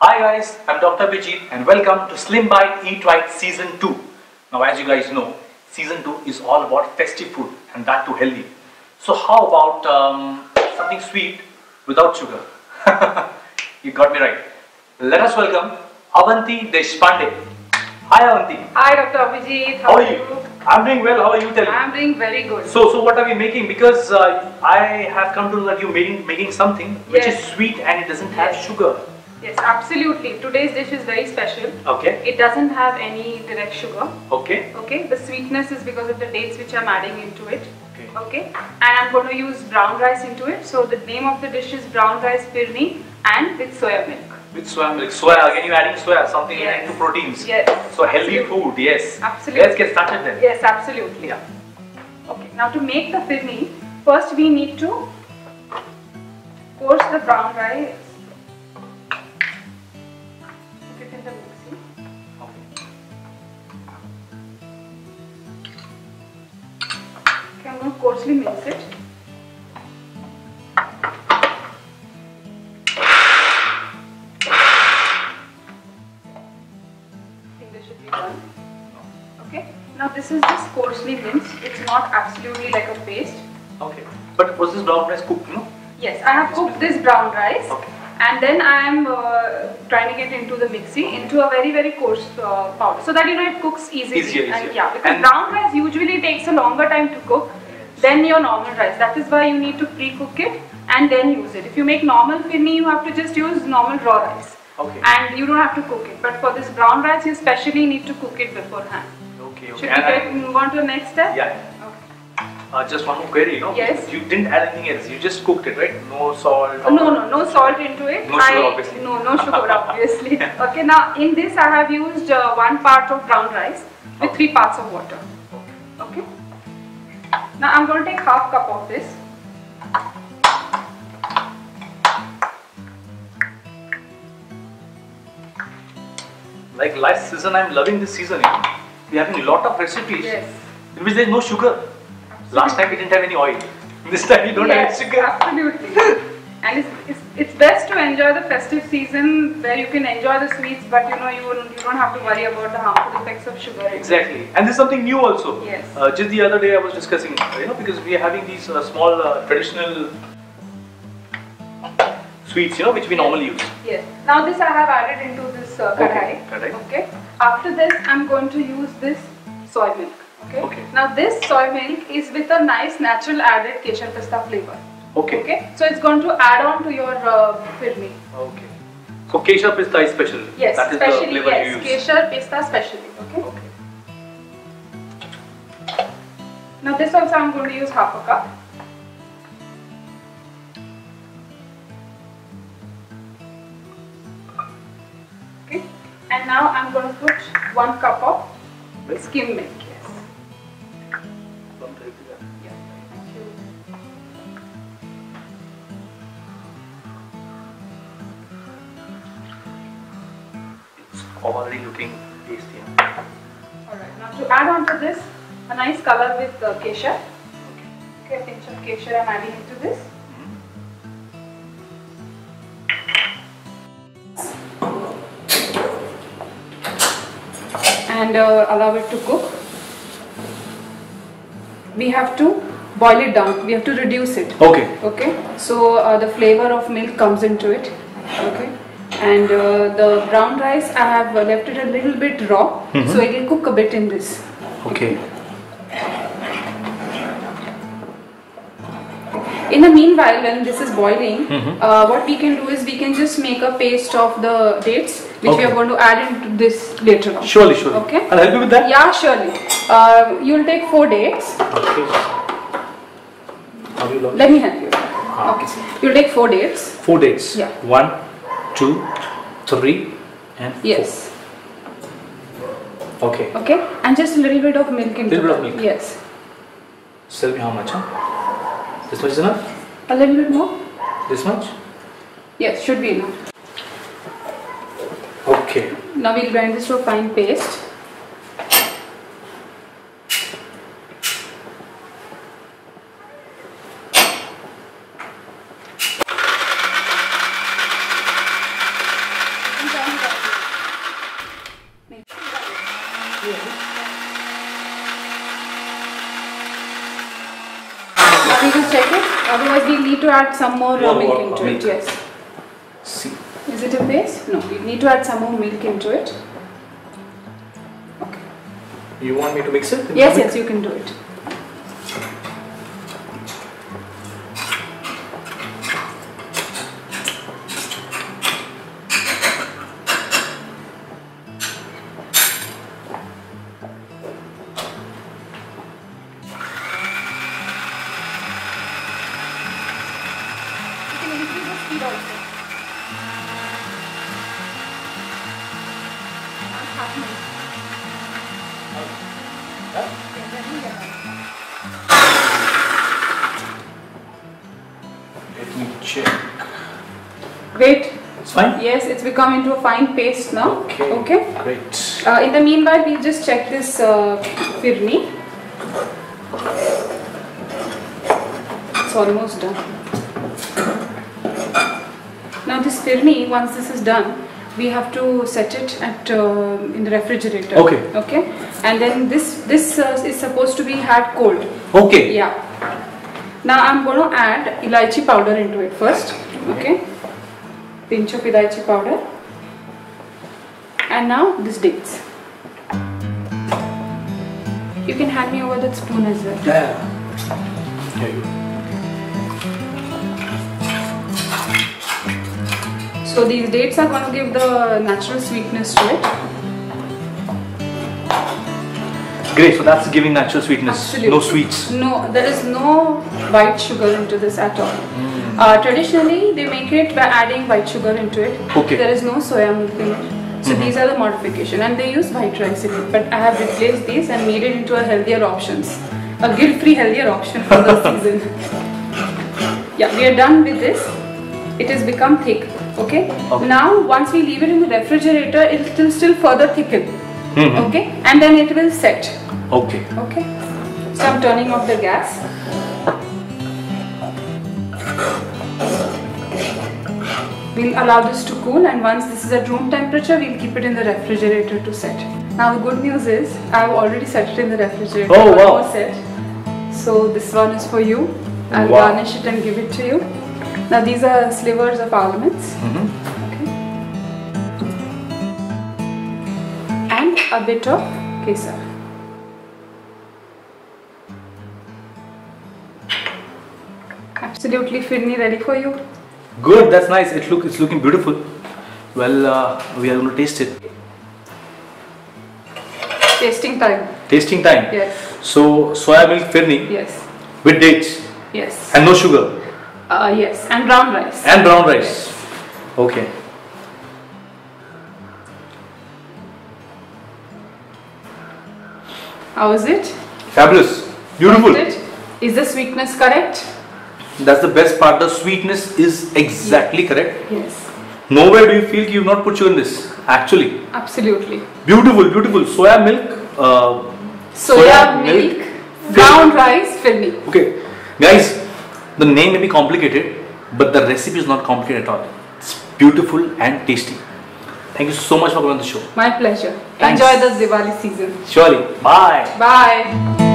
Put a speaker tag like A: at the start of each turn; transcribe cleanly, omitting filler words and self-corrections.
A: Hi guys, I'm Dr. Bijit and welcome to Slim Bite Eat Right Season 2. Now as you guys know, Season 2 is all about festive food and that too healthy. So how about something sweet without sugar? You got me right. Let us welcome Avanti Deshpande. Hi Avanti.
B: Hi Dr. Abhijit,
A: How are you? I'm doing well, how are you? Tell me.
B: I'm doing very good.
A: So what are we making? Because I have come to know that you're making something which is sweet and it doesn't have sugar.
B: Yes, absolutely. Today's dish is very special.
A: Okay.
B: It doesn't have any direct sugar.
A: Okay.
B: Okay. The sweetness is because of the dates which I'm adding into it.
A: Okay.
B: Okay. And I'm going to use brown rice into it. So the name of the dish is brown rice firni and with soya milk.
A: With soya milk. Soya, again you're adding soya, something into proteins.
B: Yes.
A: So healthy food, yes.
B: Absolutely.
A: Let's get started then.
B: Yes, absolutely.
A: Yeah.
B: Okay. Now to make the firni, first we need to coarse the brown rice. Put it in the mixie. Okay, I'm going to coarsely mix it. Okay, now this is just coarsely minced. It's not absolutely like a paste.
A: Okay. But was this brown rice cooked, no?
B: Yes, I have cooked this brown rice.
A: Okay.
B: And then I am grinding it into the mixie into a very coarse powder, so that it cooks easily.
A: Easier.
B: And yeah, because brown rice usually takes a longer time to cook than your normal rice. That is why you need to pre-cook it and then use it. If you make normal firni, you have to just use normal raw rice.
A: Okay.
B: And you don't have to cook it. But for this brown rice, you specially need to cook it beforehand.
A: Okay.
B: Should we move on to the next step?
A: Yeah. Okay. Just one more query,
B: Yes.
A: You didn't add anything else. You just cooked it, right? No salt.
B: No salt into it.
A: No sugar, obviously.
B: No sugar, obviously. Okay, now in this I have used 1 part of brown rice with 3 parts of water. Okay. Now I'm going to take half cup of this.
A: Like last season, I'm loving this season. We're having a lot of recipes in which there's no sugar. Absolutely. Last time we didn't have any oil. This time we don't have any sugar.
B: Absolutely. And it's best to enjoy the festive season where you can enjoy the sweets, but you don't have to worry about the harmful effects of sugar.
A: Exactly. And there's something new also.
B: Yes.
A: Just the other day I was discussing, because we are having these small traditional sweets, which we normally use.
B: Yes. Now this I have added into this kadai. Okay. After this, I'm going to use this soy milk. Okay. Now this soy milk is with a nice natural added kesar pista flavor. Okay. So it's going to add on to your firni.
A: Okay. So kesar pista is special.
B: Yes.
A: That is the flavor you use.
B: Kesar pista specially. Okay. Now this also I'm going to use half a cup. Okay. And now I'm going to put 1 cup of skim milk.
A: Already looking tasty.
B: Alright, now to add on to this, a nice color with kesar. Okay, a pinch of kesar I'm adding into this. And allow it to cook. We have to boil it down, we have to reduce it. Okay, so the flavor of milk comes into it. Okay. And the brown rice, I have left it a little bit raw, so it will cook a bit in this.
A: Okay.
B: In the meanwhile, when this is boiling, what we can do is we can just make a paste of the dates, which we are going to add into this later on.
A: Surely.
B: Okay.
A: I'll help you with that?
B: Yeah, surely. You'll take 4 dates.
A: Okay.
B: Let me help you. Okay. You'll take 4 dates.
A: 4 dates?
B: Yeah.
A: 1, 2, 3 and 4.
B: Yes.
A: Okay.
B: Okay. And just a little bit of milk into it.
A: Little bit of milk?
B: Yes.
A: Tell me how much, huh? This much is enough?
B: A little bit more?
A: This much?
B: Yes, should be enough.
A: Okay.
B: Now we'll grind this to a fine paste. add some more milk into it. Yes.
A: See.
B: Is it a base? No, you need to add some more milk into it. Okay.
A: You want me to mix it?
B: Yes, yes, you can do it.
A: Let me check.
B: Great.
A: It's fine?
B: Yes, it's become into a fine paste now.
A: Okay.
B: Okay.
A: Great.
B: In the meanwhile, we'll just check this firni. It's almost done. Now this firni, once this is done, we have to set it at in the refrigerator.
A: Okay.
B: Okay. And then this is supposed to be had cold.
A: Okay.
B: Yeah. Now I'm going to add elaichi powder into it first. Okay. Pinch of elaichi powder. And now this dates. You can hand me over that spoon as well.
A: Yeah. Here you go.
B: So these dates are going to give the natural sweetness to it.
A: Great, so that's giving natural sweetness.
B: Absolutely.
A: No sweets.
B: No, there is no white sugar into this at all. Traditionally, they make it by adding white sugar into it.
A: Okay.
B: There is no soya milk in it. So these are the modification, and they use white rice in it. But I have replaced these and made it into a healthier options, a guilt-free healthier option for the season. Yeah, we are done with this. It has become thick. Okay. Now, once we leave it in the refrigerator, it will still further thicken. Okay, and then it will set.
A: Okay.
B: Okay. So I'm turning off the gas. We'll allow this to cool, and once this is at room temperature, we'll keep it in the refrigerator to set. Now the good news is, I've already set it in the refrigerator.
A: Oh wow!
B: More set. So this one is for you. I'll garnish it and give it to you. Now these are slivers of almonds. Okay. And a bit of kesar. Absolutely firni ready for you.
A: Good, that's nice. It's looking beautiful. Well, we are going to taste it.
B: Tasting time.
A: Tasting time.
B: Yes.
A: So soya milk firni.
B: Yes.
A: With dates.
B: Yes.
A: And no sugar.
B: Yes. And brown rice.
A: And brown rice. Yes. Okay.
B: How is it?
A: Fabulous. Beautiful.
B: Is the sweetness correct?
A: That's the best part. The sweetness is exactly correct.
B: Yes.
A: Nowhere do you feel you've not put sugar in this. Actually.
B: Absolutely.
A: Beautiful, beautiful. Soya milk.
B: Soya milk. Brown rice firni.
A: Okay. Guys, the name may be complicated, but the recipe is not complicated at all. It's beautiful and tasty. Thank you so much for coming on the show.
B: My pleasure.
A: Thanks.
B: Enjoy the Diwali season.
A: Surely. Bye.
B: Bye.